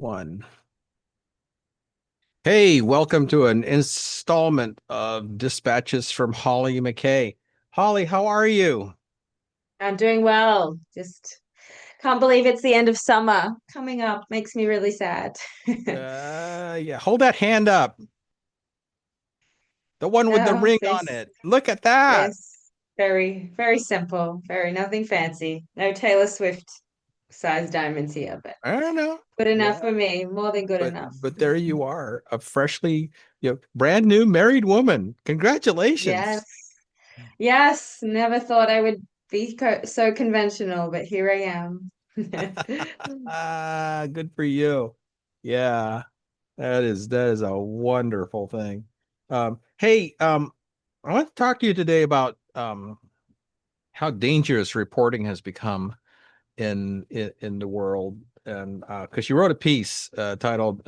One. Hey, welcome to an installment of Dispatches from Holly McKay. Holly, how are you? I'm doing well. Just can't believe it's the end of summer coming up. Makes me really sad. Yeah, hold that hand up. The one with the Oh, ring on this it. Look at that. this very, very simple. Very nothing fancy. No Taylor Swift size diamonds here, but I don't know. good enough Yeah, for me. More than good but enough. but there you are, a freshly, brand new married woman. Yes. Congratulations. Yes. Never thought I would be so conventional, but here I am. Good for you. Yeah. That is a wonderful thing. Hey, I want to talk to you today about how dangerous reporting has become in the world, and because you wrote a piece titled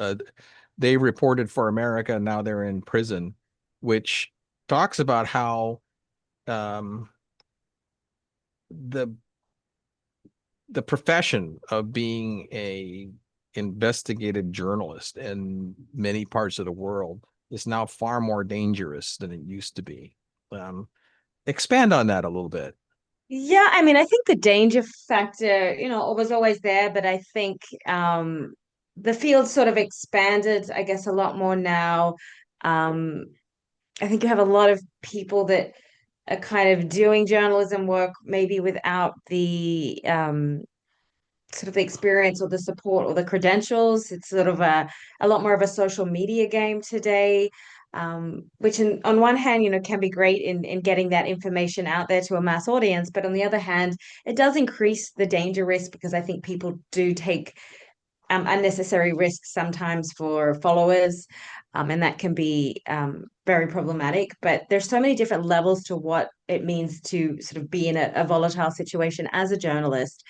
"They Reported for America, Now They're in Prison," which talks about how um, the the profession of being a investigative journalist in many parts of the world is now far more dangerous than it used to be. Expand on that a little bit. Yeah, I mean, I think the danger factor, was always there, but I think the field sort of expanded, I guess, a lot more now. Um, I think you have a lot of people that are kind of doing journalism work maybe without the sort of the experience or the support or the credentials. It's sort of a lot more of a social media game today, which on one hand, can be great in getting that information out there to a mass audience. But on the other hand, it does increase the danger risk because I think people do take unnecessary risks sometimes for followers, and that can be very problematic. But there's so many different levels to what it means to sort of be in a volatile situation as a journalist.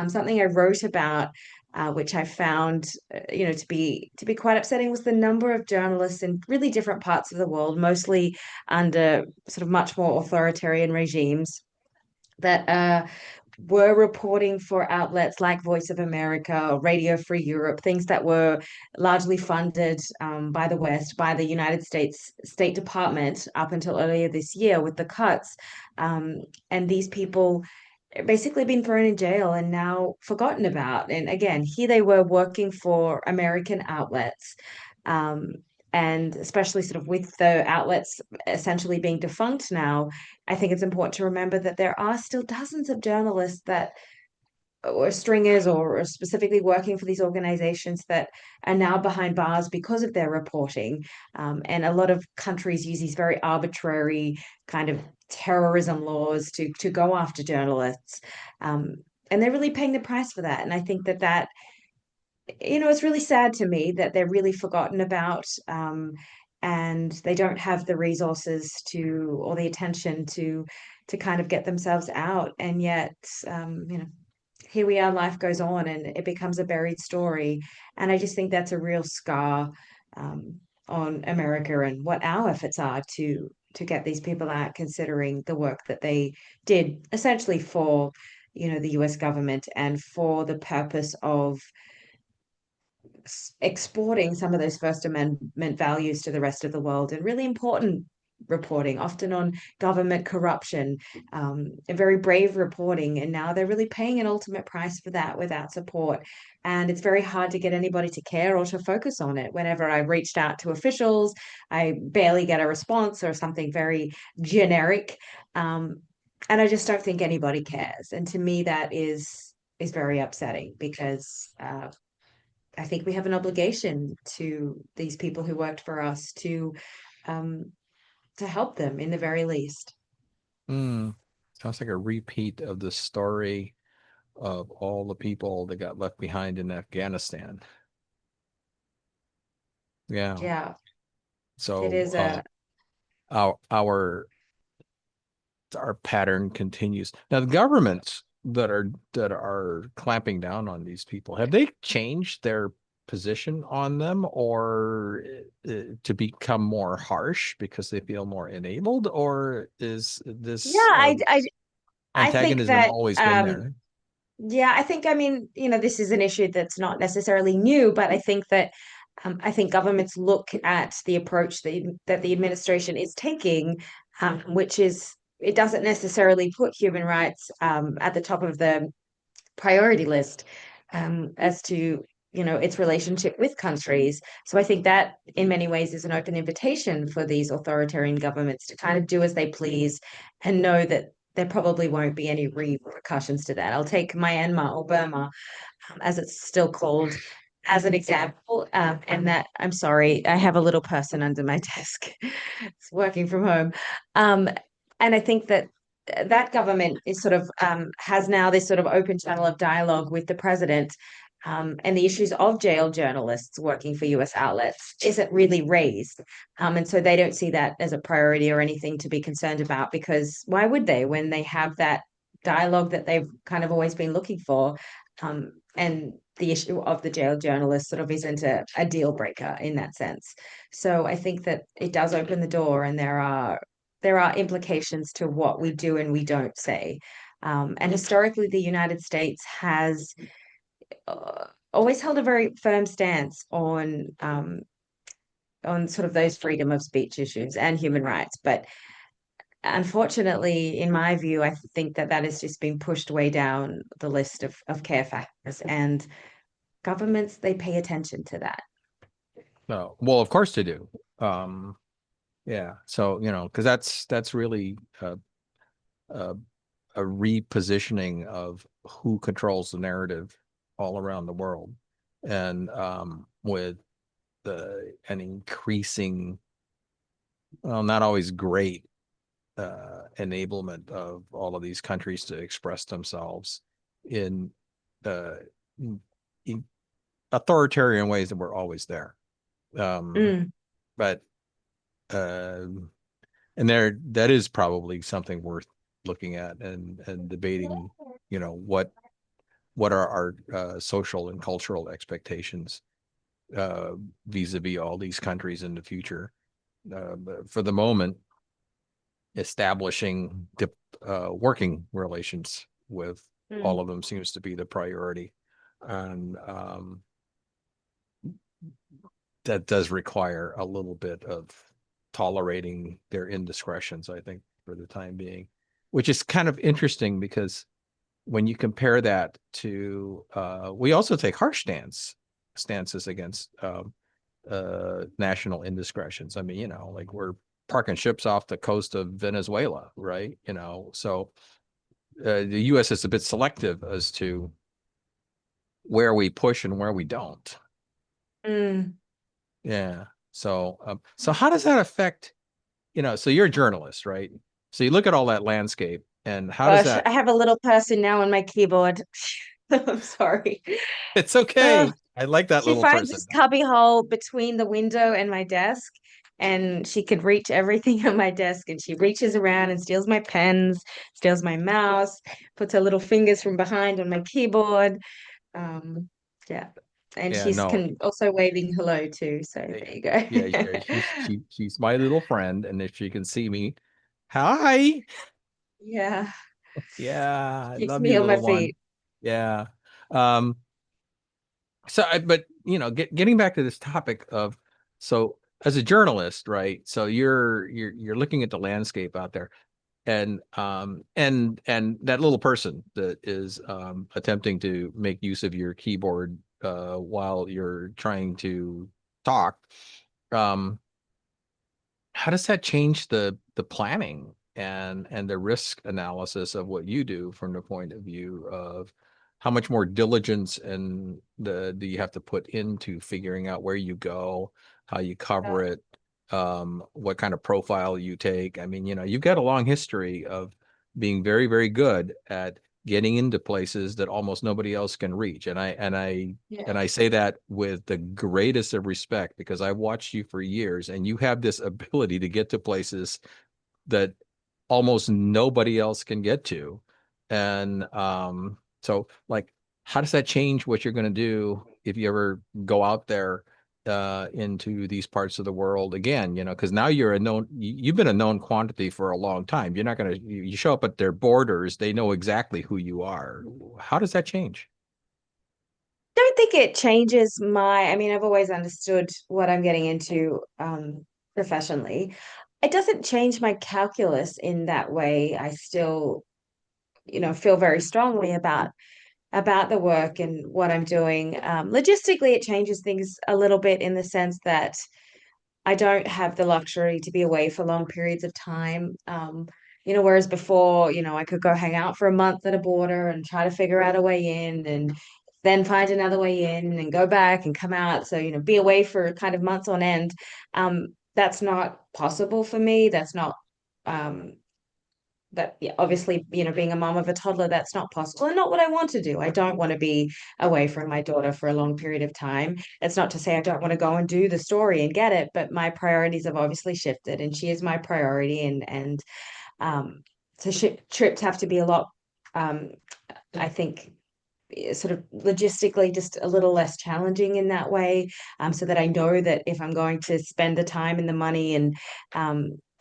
Something I wrote about, which I found, to be quite upsetting, was the number of journalists in really different parts of the world, mostly under sort of much more authoritarian regimes that were reporting for outlets like Voice of America, Radio Free Europe, things that were largely funded by the West, by the United States State Department up until earlier this year with the cuts. And these people basically been thrown in jail and now forgotten about. And again, here they were working for American outlets. Um, and especially sort of with the outlets essentially being defunct now, I think it's important to remember that there are still dozens of journalists that or stringers or specifically working for these organizations that are now behind bars because of their reporting. And a lot of countries use these very arbitrary kind of terrorism laws to go after journalists. Um, and they're really paying the price for that. And I think that it's really sad to me that they're really forgotten about. And they don't have the resources to or the attention to kind of get themselves out. And yet, here we are, life goes on and it becomes a buried story. And I just think that's a real scar um, on America and what our efforts are to get these people out, considering the work that they did essentially for, the US government and for the purpose of exporting some of those First Amendment values to the rest of the world and really important reporting, often on government corruption, very brave reporting. And now they're really paying an ultimate price for that without support. And it's very hard to get anybody to care or to focus on it. Whenever I reached out to officials, I barely get a response or something very generic. And I just don't think anybody cares. And to me, that is very upsetting because I think we have an obligation to these people who worked for us um, to help them in the very least. Hmm. Sounds like a repeat of the story of all the people that got left behind in Afghanistan. Yeah. Yeah, it So is a our our our pattern continues. Now the governments that are clamping down on these people, have they changed their position on them or to become more harsh because they feel more enabled, or is yeah. this I think antagonism that always been there? Yeah, I think, I mean, this is an issue that's not necessarily new, but I think that I think governments look at the approach that the administration is taking, which is it doesn't necessarily put human rights at the top of the priority list as to its relationship with countries. So I think that in many ways is an open invitation for these authoritarian governments to kind of do as they please and know that there probably won't be any repercussions to that. I'll take Myanmar or Burma, as it's still called, as an example. And that I'm sorry, I have a little person under my desk. It's working from home. Um, and I think that that government is sort of has now this sort of open channel of dialogue with the president. And the issues of jail journalists working for US outlets isn't really raised. And so they don't see that as a priority or anything to be concerned about because why would they when they have that dialogue that they've kind of always been looking for? And the issue of the jail journalist sort of isn't a deal breaker in that sense. So I think that it does open the door, and there are implications to what we do and we don't say. And historically, the United States has always held a very firm stance on sort of those freedom of speech issues and human rights. But unfortunately, in my view, I think that that has just been pushed way down the list of care factors, and governments, they pay attention to that. No, well, of course they do. Um, yeah. So, because that's really a, a repositioning of who controls the narrative all around the world. And with an increasing, well, not always great enablement of all of these countries to express themselves in uh, in authoritarian ways that were always there. Um, Mm, but uh, and that is probably something worth looking at and debating. What are our social and cultural expectations uh, vis-a-vis all these countries in the future? But for the moment, establishing working relations with all mm. of them seems to be the priority, and that does require a little bit of tolerating their indiscretions, I think, for the time being, which is kind of interesting because when you compare that to, we also take harsh stances against national indiscretions. I mean, like we're parking ships off the coast of Venezuela, right? So the U.S. is a bit selective as to where we push and where we don't. Mm. Yeah. So how does that affect, so you're a journalist, right? So you look at all that landscape and how does Gosh, that, I have a little person now on my keyboard. I'm sorry. it's Uh, okay. I like that she little finds person. this cubby hole between the window and my desk, and she could reach everything on my desk. And she reaches around and steals my pens, steals my mouse, puts her little fingers from behind on my keyboard. Um, yeah, and Yeah, she's no. can also waving hello too. So eh, there you Yeah, go. yeah, she's my little friend, and if she can see me, hi. Yeah, Yeah, I keeps love me you, on my little one. feet. Yeah. Um, but getting back to this topic of, so as a journalist, right? So you're looking at the landscape out there, and that little person that is attempting to make use of your keyboard while you're trying to talk. Um, how does that change the planning and the risk analysis of what you do from the point of view of how much more diligence and the do you have to put into figuring out where you go, how you cover it, what kind of profile you take? I mean, you've got a long history of being very, very good at getting into places that almost nobody else can reach. And I say that with the greatest of respect because I've watched you for years and you have this ability to get to places that almost nobody else can get to. And so like how does that change what you're going to do if you ever go out there into these parts of the world again, because now you're a known, you've been a known quantity for a long time. You're not going to, you show up at their borders, they know exactly who you are. How does that change? Don't think it changes I mean, I've always understood what I'm getting into professionally. It doesn't change my calculus in that way. I still, feel very strongly about the work and what I'm doing. Logistically, it changes things a little bit in the sense that I don't have the luxury to be away for long periods of time. Whereas before, I could go hang out for a month at a border and try to figure out a way in and then find another way in and go back and come out. So, be away for kind of months on end. That's not possible for me. That's not um that yeah, obviously, being a mom of a toddler, that's not possible and not what I want to do. I don't want to be away from my daughter for a long period of time. It's not to say I don't want to go and do the story and get it, but my priorities have obviously shifted, and she is my priority. And so trips have to be a lot. Um, I think sort of logistically just a little less challenging in that way, so that I know that if I'm going to spend the time and the money and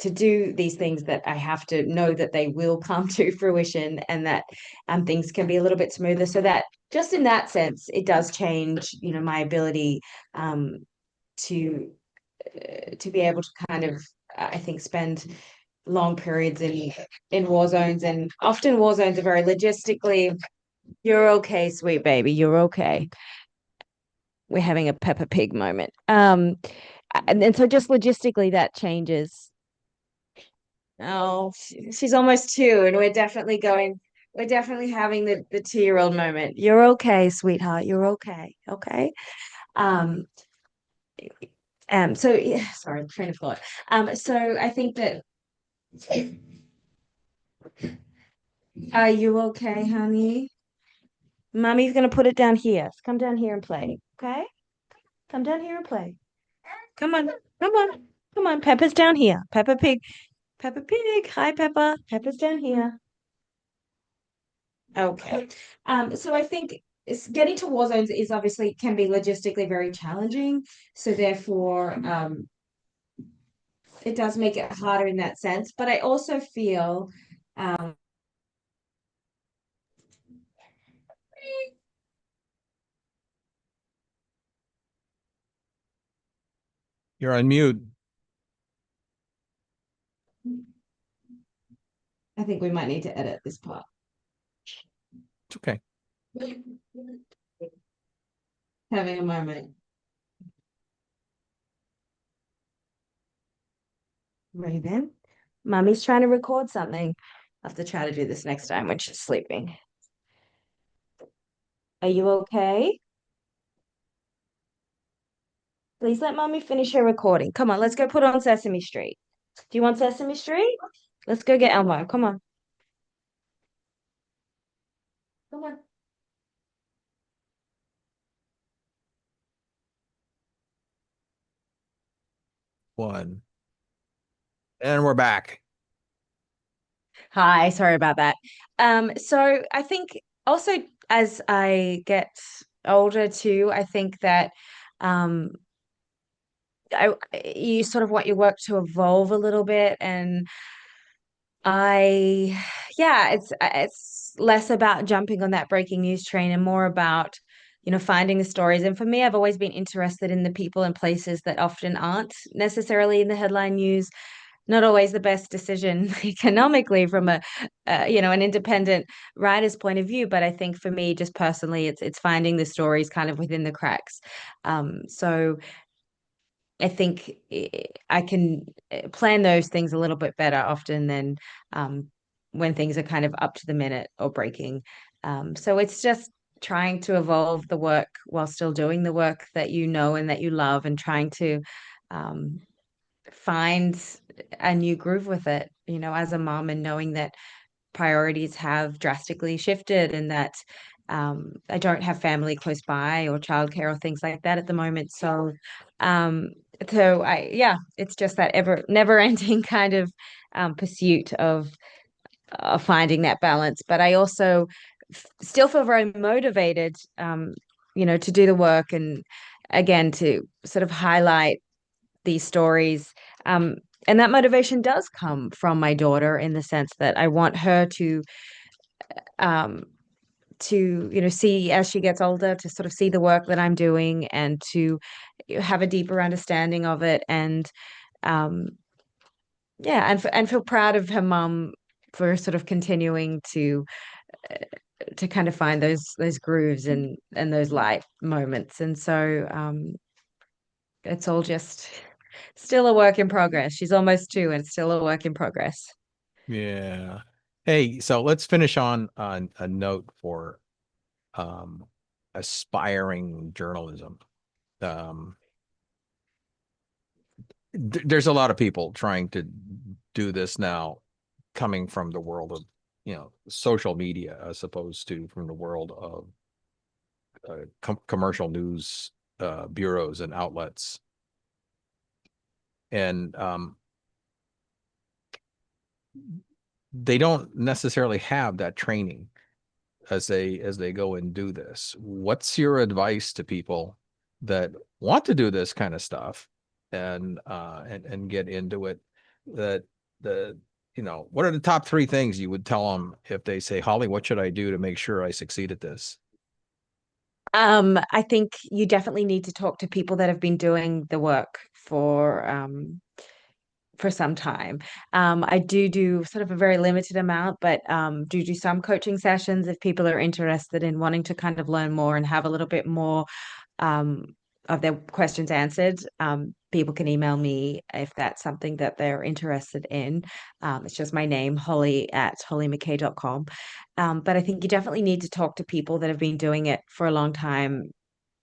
to do these things, that I have to know that they will come to fruition, and that things can be a little bit smoother, so that just in that sense it does change my ability um, to to be able to kind of I think spend long periods in war zones. And often war zones are very logistically, you're okay, sweet baby. You're okay. We're having a Peppa Pig moment. And so just logistically that changes. Oh, she's almost two, and we're definitely having the 2-year-old moment. You're okay, sweetheart. You're okay. Okay. Um, so yeah, sorry, train of thought. So I think that are you okay, honey? Mommy's gonna put it down here. Come down here and play. Okay? Come down here and play. Come on, come on, come on. Peppa's down here. Peppa Pig. Peppa Pig. Hi, Peppa. Peppa's down here. Okay. So I think getting to war zones is obviously can be logistically very challenging. So therefore, it does make it harder in that sense. But I also feel um, You're on mute. I think we might need to edit this part. It's okay. Having a moment. Raven, Mummy's trying to record something. I'll have to try to do this next time when she's sleeping. Are you okay? Please let Mummy finish her recording. Come on, let's go put on Sesame Street. Do you want Sesame Street? Let's go get Elmo. Come on. Come on. One. And we're back. Hi, sorry about that. So I think also as I get older too, I think that um I you sort of want your work to evolve a little bit. And I yeah, it's less about jumping on that breaking news train and more about finding the stories. And for me, I've always been interested in the people and places that often aren't necessarily in the headline news. Not always the best decision economically from an independent writer's point of view, but I think for me, just personally, it's finding the stories kind of within the cracks. So I think I can plan those things a little bit better often than when things are kind of up to the minute or breaking. So it's just trying to evolve the work while still doing the work that you know and that you love, and trying to um, find a new groove with it, as a mom, and knowing that priorities have drastically shifted, and that I don't have family close by or childcare or things like that at the moment. Um, yeah, it's just that ever never ending kind of pursuit of finding that balance. But I also still feel very motivated, to do the work again, to sort of highlight these stories. Um, and that motivation does come from my daughter in the sense that I want her um, see as she gets older, to sort of see the work that I'm doing and to have a deeper understanding of it, and um, yeah, and feel proud of her mum for sort of continuing to kind of find those grooves and those light moments. And so it's all just still a work in progress. She's almost 2 and it's still a work in progress. Yeah. Hey, so let's finish on a note for um aspiring journalism. Um there's a lot of people trying to do this now, coming from the world of, social media as opposed to from the world of commercial news bureaus and outlets. And they don't necessarily have that training as they go and do this. What's your advice to people that want to do this kind of stuff and get into it? That the what are the top 3 things you would tell them if they say, Holly, what should I do to make sure I succeed at this? I think you definitely need to talk to people that have been doing the work for some time. I do sort of a very limited amount, but do some coaching sessions if people are interested in wanting to kind of learn more and have a little bit more um, of their questions answered. People can email me if that's something that they're interested in. It's just my name, holly@hollymckay.com. But I think you definitely need to talk to people that have been doing it for a long time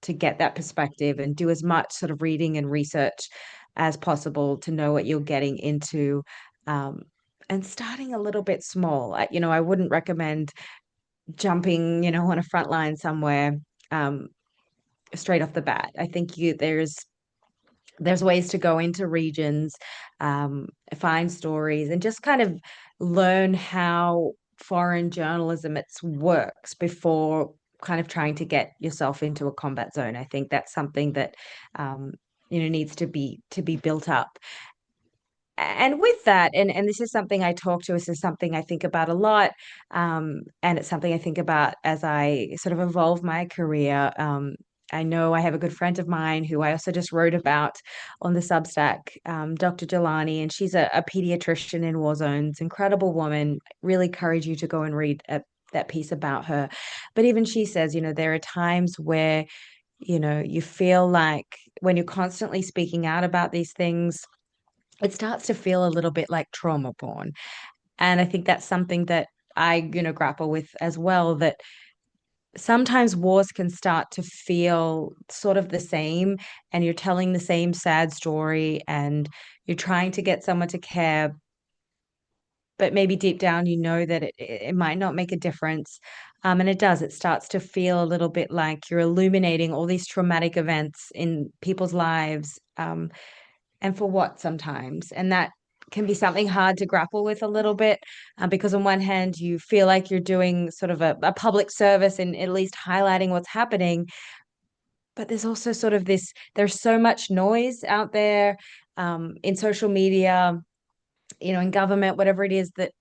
to get that perspective and do as much sort of reading and research as possible to know what you're getting into. Um, and starting a little bit small. I wouldn't recommend jumping, on a front line somewhere um, straight off the bat. I think there's ways to go into regions, find stories, and just kind of learn how foreign journalism it works before kind of trying to get yourself into a combat zone. I think that's something that um, needs to be built up. And with that, and this is something I talk to, this is something I think about a lot, and it's something I think about as I sort of evolve my career. I know I have a good friend of mine who I also just wrote about on the Substack, Dr. Jelani, and she's a pediatrician in war zones, incredible woman. Really encourage you to go and read that piece about her. But even she says, there are times where, you feel like when you're constantly speaking out about these things, it starts to feel a little bit like trauma porn. And I think that's something that I, grapple with as well, that sometimes wars can start to feel sort of the same, and you're telling the same sad story and you're trying to get someone to care, but maybe deep down you know that it might not make a difference. And it does. It starts to feel a little bit like you're illuminating all these traumatic events in people's lives. And for what sometimes. And that can be something hard to grapple with a little bit because, on one hand, you feel like you're doing sort of a public service and at least highlighting what's happening. But there's also sort of there's so much noise out there in social media, in government, whatever it is, that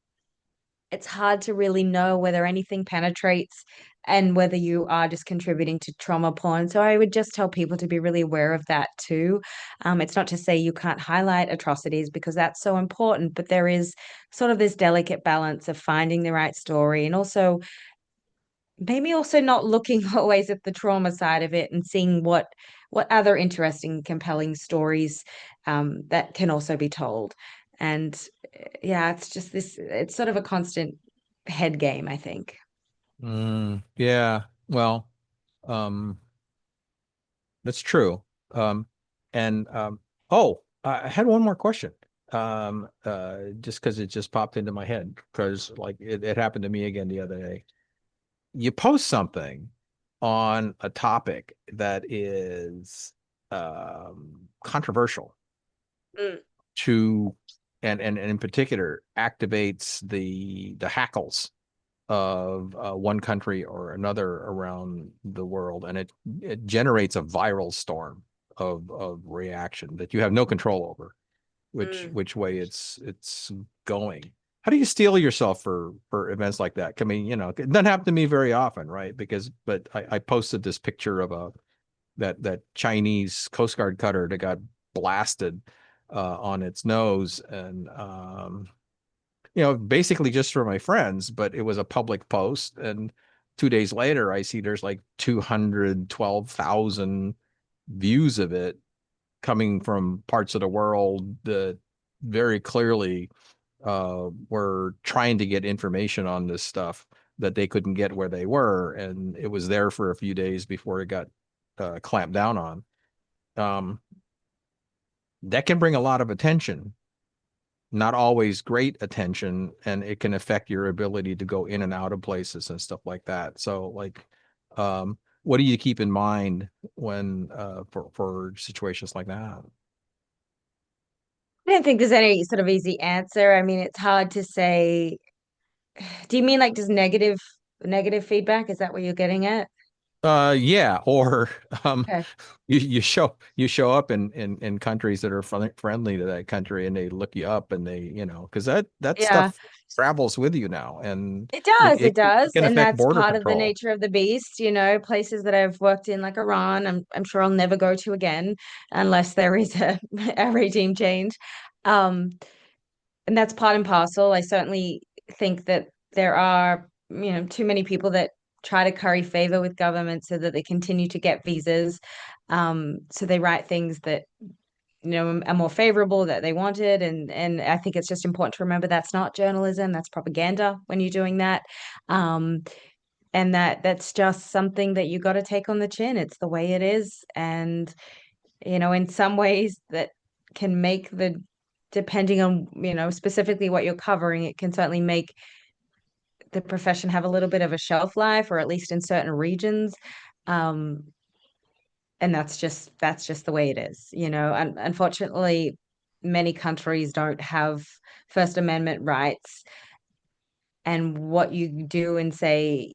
it's hard to really know whether anything penetrates and whether you are just contributing to trauma porn. So I would just tell people to be really aware of that too. It's not to say you can't highlight atrocities because that's so important, but there is sort of this delicate balance of finding the right story and also maybe also not looking always at the trauma side of it and seeing what other interesting, compelling stories that can also be told. And yeah, it's just it's sort of a constant head game, I think. Yeah. Well, um, that's true. Um, and oh, I had one more question. Just because it just popped into my head because like it happened to me again the other day. You post something on a topic that is controversial Mm. to and in particular activates the hackles of one country or another around the world, and it generates a viral storm of reaction that you have no control over, Mm. which way it's going. How do you steel yourself for events like that? I mean, it doesn't happen to me very often, right? But I posted this picture of that Chinese Coast Guard cutter that got blasted on its nose, and basically just for my friends, but it was a public post. And 2 days later, I see there's like 212,000 views of it coming from parts of the world that very clearly were trying to get information on this stuff that they couldn't get where they were. And it was there for a few days before it got clamped down on. Um, that can bring a lot of attention, not always great attention, and it can affect your ability to go in and out of places and stuff like that. So, like, what do you keep in mind when for situations like that? I don't think there's any sort of easy answer. I mean, it's hard to say. Do you mean like just negative feedback? Is that what you're getting at? Yeah, or um, Okay. you show up in countries that are friendly to that country, and they look you up, and because that Yeah. stuff travels with you now, and It it, does, it it, it does. can And affect that's border part of the control. nature of the beast, places that I've worked in like Iran, I'm sure I'll never go to again unless there is a regime change. Um, and that's part and parcel. I certainly think that there are, too many people that try to curry favor with government so that they continue to get visas. So they write things that are more favorable that they wanted, and I think it's just important to remember that's not journalism, that's propaganda when you're doing that. um and that's just something that you got to take on the chin. It's the way it is, and in some ways that can make the depending on specifically what you're covering, it can certainly make the profession have a little bit of a shelf life, or at least in certain regions. um and that's just the way it is. Unfortunately, many countries don't have First Amendment rights, and what you do and say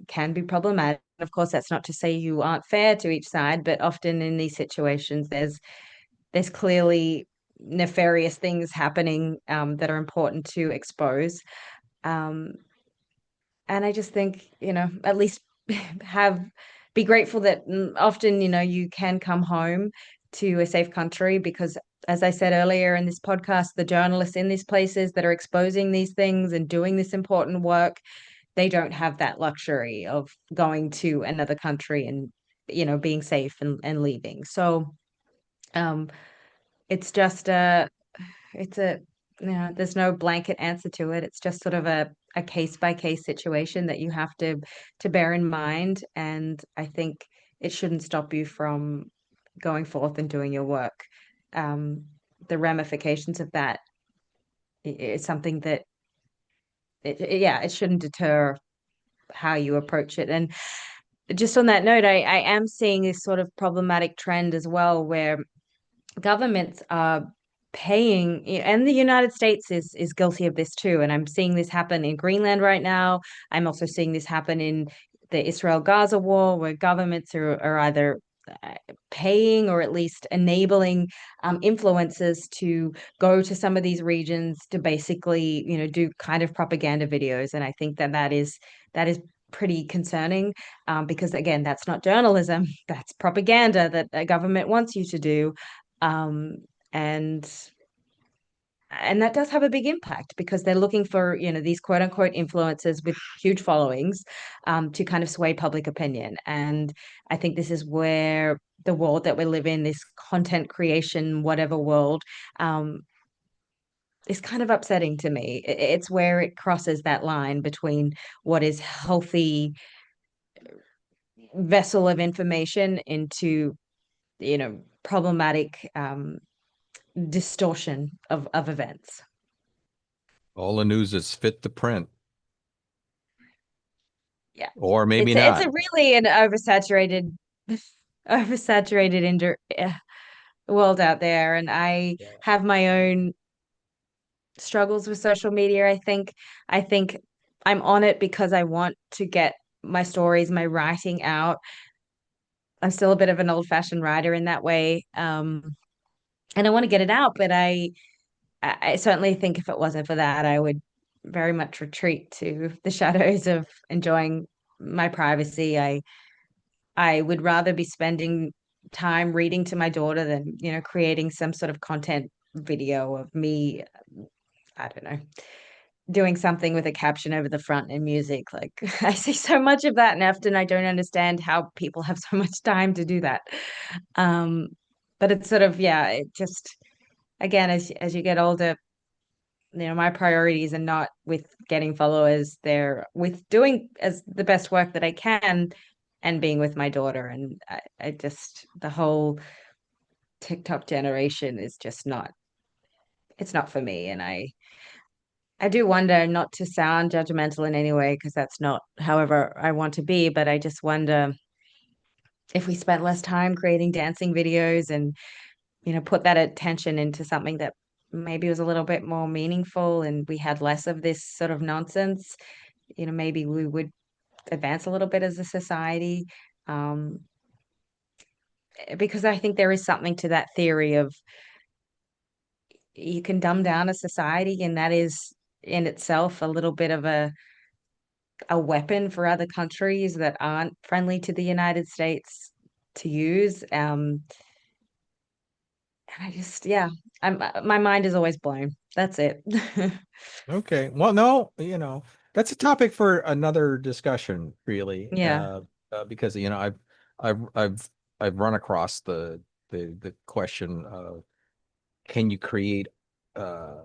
can be problematic. Of course, that's not to say you aren't fair to each side, but often in these situations, there's clearly nefarious things happening, that are important to expose. Um, and I just think, at least have be grateful that often, you can come home to a safe country, because as I said earlier in this podcast, the journalists in these places that are exposing these things and doing this important work, they don't have that luxury of going to another country and being safe and leaving. So um it's just it's a there's no blanket answer to it. It's just sort of a case by case situation that you have to bear in mind. And I think it shouldn't stop you from going forth and doing your work. Um, the ramifications of that is something that yeah, it shouldn't deter how you approach it. And just on that note, I am seeing this sort of problematic trend as well, where governments are paying, and the United States is guilty of this too. And I'm seeing this happen in Greenland right now. I'm also seeing this happen in the Israel-Gaza war, where governments are either paying or at least enabling influencers to go to some of these regions to basically, do kind of propaganda videos. And I think that is pretty concerning, because again, that's not journalism, that's propaganda that a government wants you to do. um, and and that does have a big impact, because they're looking for these quote unquote influencers with huge followings, to kind of sway public opinion. And I think this is where the world that we live in, this content creation whatever world, um, is kind of upsetting to me. It's where it crosses that line between what is healthy vessel of information into problematic, distortion of events. All the news is fit to print, Yeah. or maybe It's a not. really an world out there, and I have my own struggles with social media. I think I'm on it because I want to get my stories, my writing out. I'm still a bit of an old-fashioned writer in that way. And I want to get it out, but I certainly think if it wasn't for that, I would very much retreat to the shadows of enjoying my privacy. I would rather be spending time reading to my daughter than, creating some sort of content video of me, I don't know, doing something with a caption over the front and music. Like I see so much of that left, and I don't understand how people have so much time to do that. Um, but it's sort of, yeah, it just again, as you get older, my priorities are not with getting followers, they're with doing as the best work that I can and being with my daughter. And I just the whole TikTok generation is just not, it's not for me. And I do wonder, not to sound judgmental in any way, because that's not however I want to be, but I just wonder if we spent less time creating dancing videos and, put that attention into something that maybe was a little bit more meaningful and we had less of this sort of nonsense, maybe we would advance a little bit as a society. Um, because I think there is something to that theory of you can dumb down a society, and that is in itself a little bit of a weapon for other countries that aren't friendly to the United States to use. And I just, yeah, my mind is always blown. That's it. Okay. Well, no, that's a topic for another discussion, really. Yeah. Because I've I've I've run across the question of, can you create uh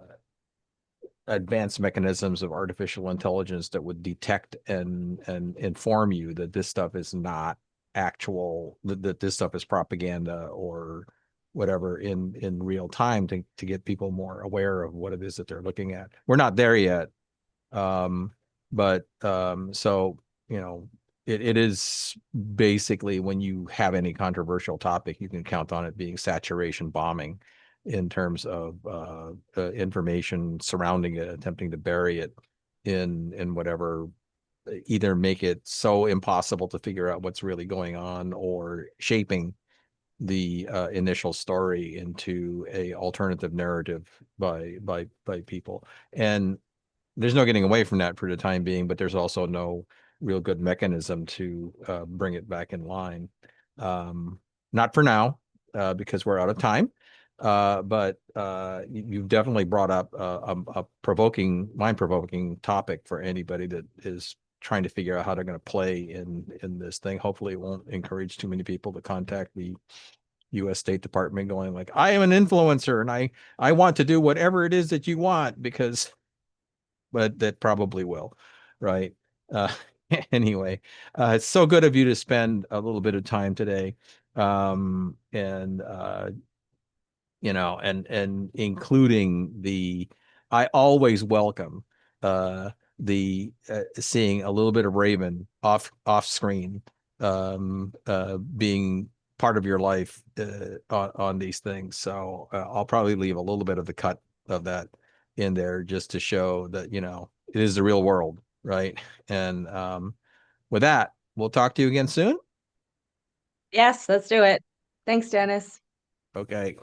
advanced mechanisms of artificial intelligence that would detect and inform you that this stuff is not actual, that this stuff is propaganda or whatever, in real time, to get people more aware of what it is that they're looking at. We're not there yet. So it is basically, when you have any controversial topic, you can count on it being saturation bombing in terms of information surrounding it, attempting to bury it in whatever, either make it so impossible to figure out what's really going on, or shaping the initial story into a alternative narrative by people. And there's no getting away from that for the time being, but there's also no real good mechanism to bring it back in line. Um, Not for now, because we're out of time. But you've definitely brought up a provoking, mind-provoking topic for anybody that is trying to figure out how they're going to play in this thing. Hopefully, it won't encourage too many people to contact the U.S. State Department, going like, "I am an influencer and I want to do whatever it is that you want," because, but that probably will, right? Uh, anyway, it's so good of you to spend a little bit of time today, and and including I always welcome the seeing a little bit of Raven off screen, being part of your life on these things. So I'll probably leave a little bit of the cut of that in there, just to show that it is the real world, right? And with that, we'll talk to you again soon. Yes, let's do it. Thanks, Dennis. Okay.